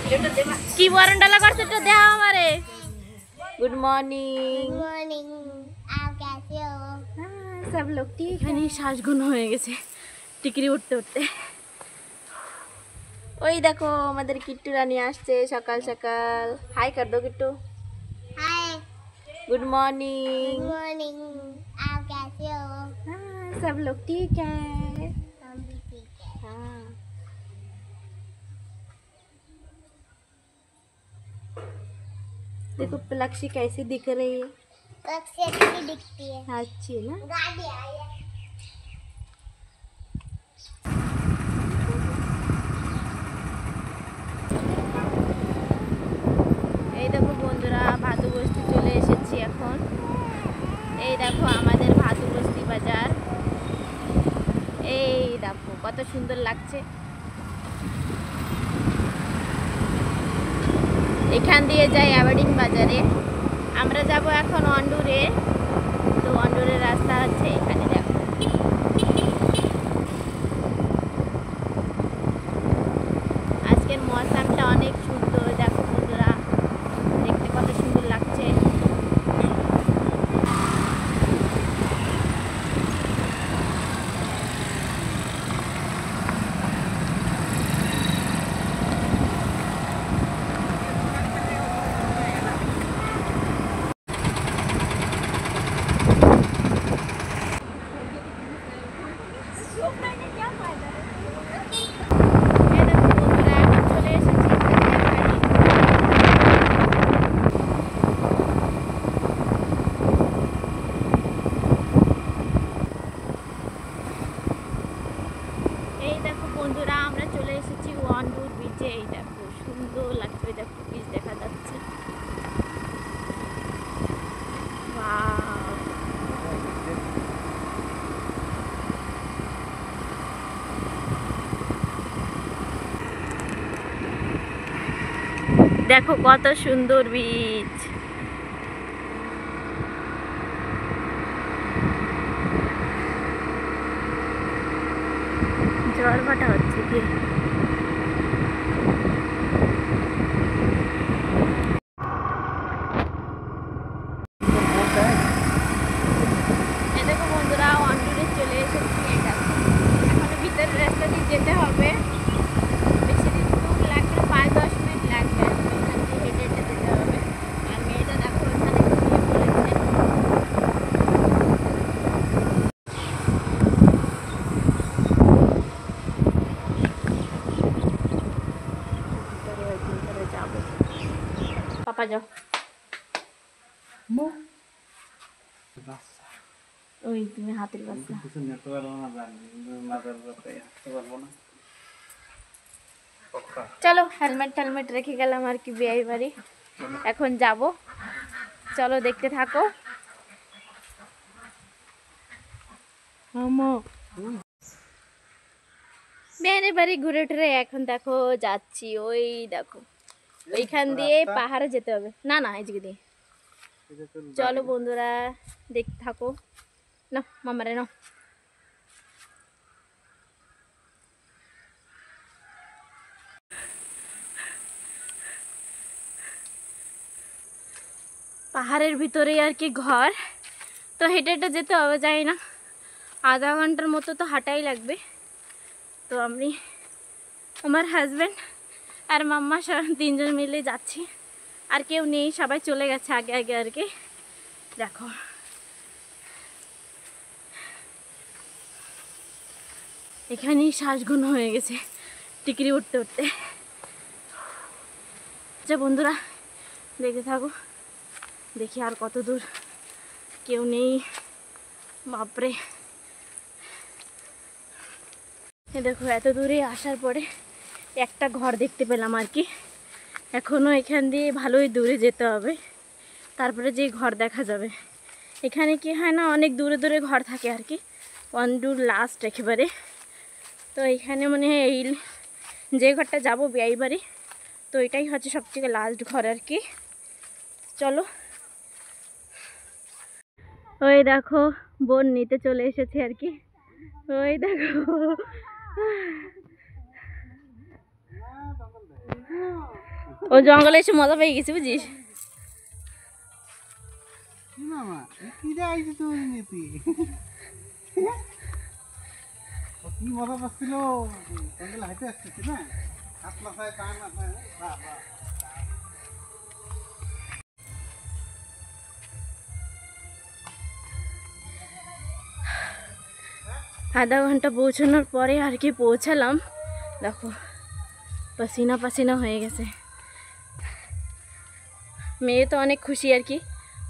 की वारंडाला करते तो दे हमारे। Good morning. मॉर्निंग, आप कैसे हो? सब लोग ठीक है। नहीं শ্বাসগুণ হয়ে গেছে টিকরি উঠতে উঠতে। ওই দেখো আমাদের কিট্টু রানী আসছে সকাল সকাল। হাই কর দো কিট্টু। हाय, गुड मॉर्निंग। मॉर्निंग, आप कैसे हो? सब लोग ठीक है। हम भी ठीक है। हाँ देखो प्लक्सी कैसी दिख रही है। सबसे अच्छी दिखती है। अच्छी है ना। गाड़ी आई है। এই দেখো বন্ধুরা ভাদু বস্তি চলে এসেছি এখন। এই দেখো আমাদের ভাদু বস্তি বাজার। এই দেখো কত সুন্দর লাগছে। এখান দিয়ে যাই অ্যাবার্ডিং বাজারে। আমরা যাব এখন অন্ডুরে। তো অন্ডুরের রাস্তা আছে এখানে দেখো। আজকের মৌসুমটা অনেক সুন্দর দেখো বন্ধুরা, দেখতে কত সুন্দর লাগছে। এই দেখো বন্ধুরা আমরা চলে এসেছি ওয়ান্ডুর বিচে। এই দেখো সুন্দর লাগছে, দেখো বিচ দেখা যাচ্ছে। ওয়াও দেখো কত সুন্দর বিচ। জল ভাটা হচ্ছে কি দেখো বন্ধুরা অন্ডুরে চলে এসেছি। এটা এখনো ভিতরের রাস্তা দিয়ে যেতে হবে। বেশি দূর লাগবে, 5-10 মিনিট লাগবে। এখান থেকে হেঁটে হেঁটে যেতে হবে। আর মেয়েটা দেখো এখানে ঘুমিয়ে পড়েছে। যাবো পাপা যাও। ওই তুমি হাতের বাচ্চা। চলো হেলমেট টেলমেট রেখে গেলাম আর কি বিয়ে বাড়ি। এখন যাব, চলো দেখতে থাকো। বিয়ে বাড়ি ঘুরে টুরে এখন দেখো যাচ্ছি। ওই দেখো ওইখান দিয়ে পাহাড়ে যেতে হবে। না না এদিকে দিয়ে। চলো বন্ধুরা দেখতে থাকো। না মামারে নাও। পাহাড়ের ভিতরেই আর কি ঘর। তো হেঁটে হেঁটে যেতে হবে, যাই না আধা ঘন্টার মতো তো হাঁটাই লাগবে। তো আমি আমার হাজব্যান্ড আর মাম্মা তিনজন মিলে যাচ্ছি। আর কেউ নেই, সবাই চলে গেছে আগে আগে আর কি। দেখো এখানেই শ্বাসগুণ হয়ে গেছে টিকরি উঠতে উঠতে। আচ্ছা বন্ধুরা দেখতে থাকো, দেখি আর কত দূর। কেউ নেই, বাপরে। দেখো এত দূরে আসার পরে একটা ঘর দেখতে পেলাম আর কি। এখনও এখান দিয়ে ভালোই দূরে যেতে হবে, তারপরে যে ঘর দেখা যাবে। এখানে কি হয় না, অনেক দূরে দূরে ঘর থাকে আর কি, অন্ডুর লাস্ট একেবারে। তো এখানে মনে হয় এই যে ঘরটা যাবো বিয়ে বাড়ি, তো এটাই হচ্ছে সবথেকে লাস্ট ঘর আর কি। চলো। ওই দেখো বোন নিতে চলে এসেছে আর কি। ওই দেখো ও জঙ্গলে এসে মজা পেয়ে গেছে বুঝিস। মামা কি যাইছে তুই নিতি কি মজা পাচ্ছিল জঙ্গলে হাইতে আসছিস না হাত মাথায় কান মাথায় বাহ বাহ। আধা ঘন্টা পৌঁছানোর পরে আর কি পৌঁছালাম। দেখো পাসিনা পাসিনা হয়ে গেছে। মেয়ে তো অনেক খুশি আর কি,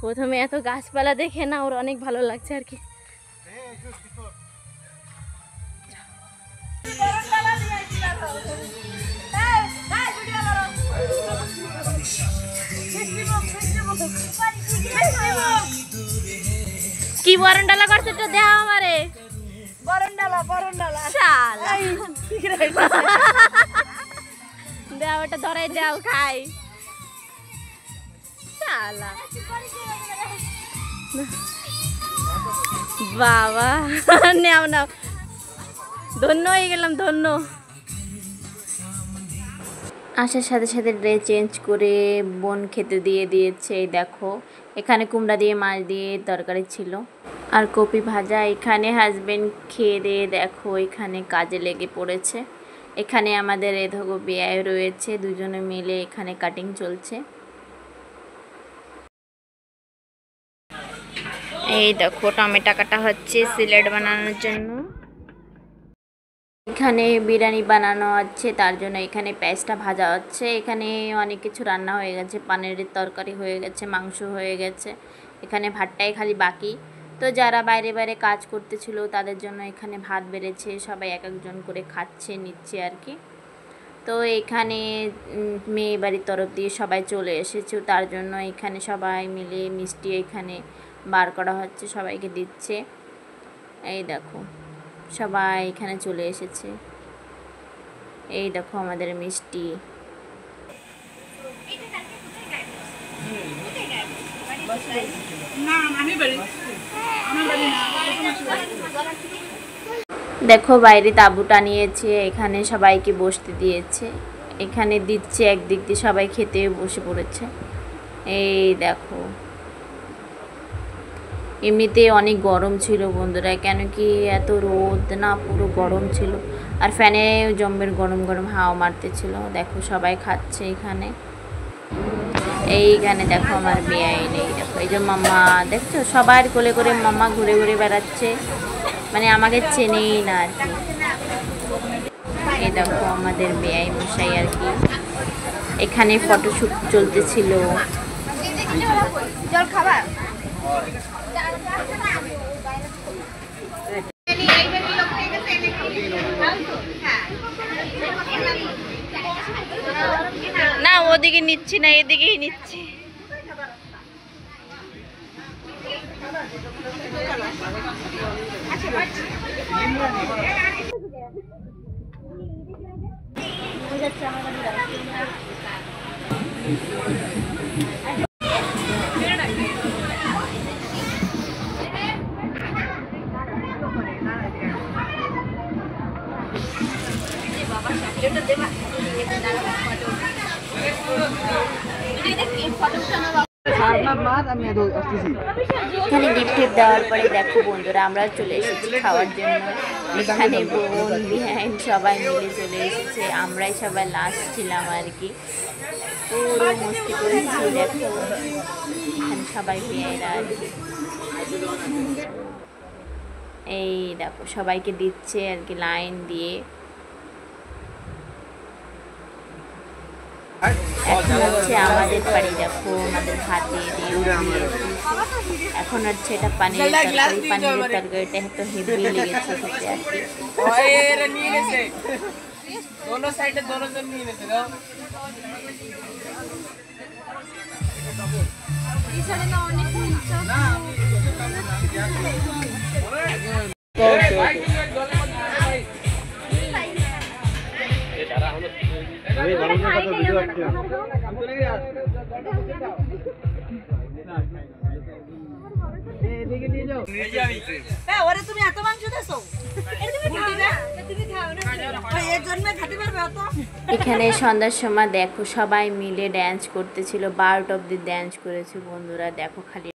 প্রথমে এত গাছপালা দেখে না ওর অনেক ভালো লাগছে আর কি। কি বরণডালা করছে তো দেও আমারে। বরণডালা বরণডালা শালা দেও ওটা ধরাই দেও খাই শালা। বাবা নেও নাও, ধন্য হয়ে গেলাম ধন্য। আসার সাথে সাথে ড্রেস চেঞ্জ করে বোন খেতে দিয়ে দিয়েছে। এই দেখো এখানে কুমড়া দিয়ে মাছ দিয়ে তরকারি ছিল আর কপি ভাজা। এখানে হাজবেন্ড খেয়ে দিয়ে দেখো এখানে কাজে লেগে পড়েছে। এখানে আমাদের এধগো বিয়ে রয়েছে, দুজনে মিলে এখানে কাটিং চলছে। এই দেখো টমেটো কাটা হচ্ছে সিলেট বানানোর জন্য। এখানে বিরিয়ানি বানানো হচ্ছে, তার জন্য এখানে পেঁয়াজটা ভাজা হচ্ছে। এখানে অনেক কিছু রান্না হয়ে গেছে, পানিরের তরকারি হয়ে গেছে, মাংস হয়ে গেছে, এখানে ভাতটাই খালি বাকি। তো যারা বাইরে বাইরে কাজ করতেছিল তাদের জন্য এখানে ভাত বেড়েছে, সবাই এক একজন করে খাচ্ছে নিচ্ছে আর কি। তো এখানে মেয়ে বাড়ির তরফ দিয়ে সবাই চলে এসেছে, তার জন্য এখানে সবাই মিলে মিষ্টি এখানে বার করা হচ্ছে, সবাইকে দিচ্ছে। এই দেখো সবাই এখানে চলে এসেছে। এই দেখো আমাদের মিষ্টি। দেখো বাইরে তাঁবু টানিয়েছে, এখানে সবাইকে বসতে দিয়েছে, এখানে দিচ্ছে একদিক দিয়ে সবাই খেতে বসে পড়েছে। এই দেখো এমনিতে অনেক গরম ছিল বন্ধুরা, কেন কি এত রোদ না, পুরো গরম ছিল আর ফ্যানে জম্মের গরম গরম হাওয়া মারতেছিল। দেখো সবাই খাচ্ছে এখানে। এইখানে দেখো আমার বেয়াই নেই, দেখো এই যে মাম্মা দেখছো সবার কোলে করে মাম্মা ঘুরে ঘুরে বেড়াচ্ছে, মানে আমাকে চেনেই না আর কি। এই দেখো আমাদের বেয়াই মশাই আর কি, এখানে ফটোশ্যুট চলতেছিল। জল খাবার না, ওদিকে নিচ্ছি না, এদিকেই নিচ্ছি। এখানে গিফট দেওয়ার পরে দেখো বন্ধুরা আমরা চলে এসেছি খাওয়ার জন্য। এখানে বোন বিহাইন্ড সবাই মিলে চলে এসেছে, আমরাই সবাই লাস্ট ছিলাম আর কি। পুরো মস্তি করেছি দেখো, এখানে সবাই বিয়েরা আর কি। এই দেখো সবাইকে দিচ্ছে আর কি লাইন দিয়ে। এখন হচ্ছে আমাদের বাড়ি, দেখো আমাদের ভাতে দিয়ে এখন হচ্ছে এটা পানিরের তরকারি। পানিরের তরকারিটা তো হেভি লেগেছে খেতে আর কি। তুমি এত মাংস দেছো তুমি খাও না এখানে সন্ধ্যার সময় দেখো সবাই মিলে ড্যান্স করতেছিল, 12টা অব্দি ড্যান্স করেছে বন্ধুরা, দেখো খালি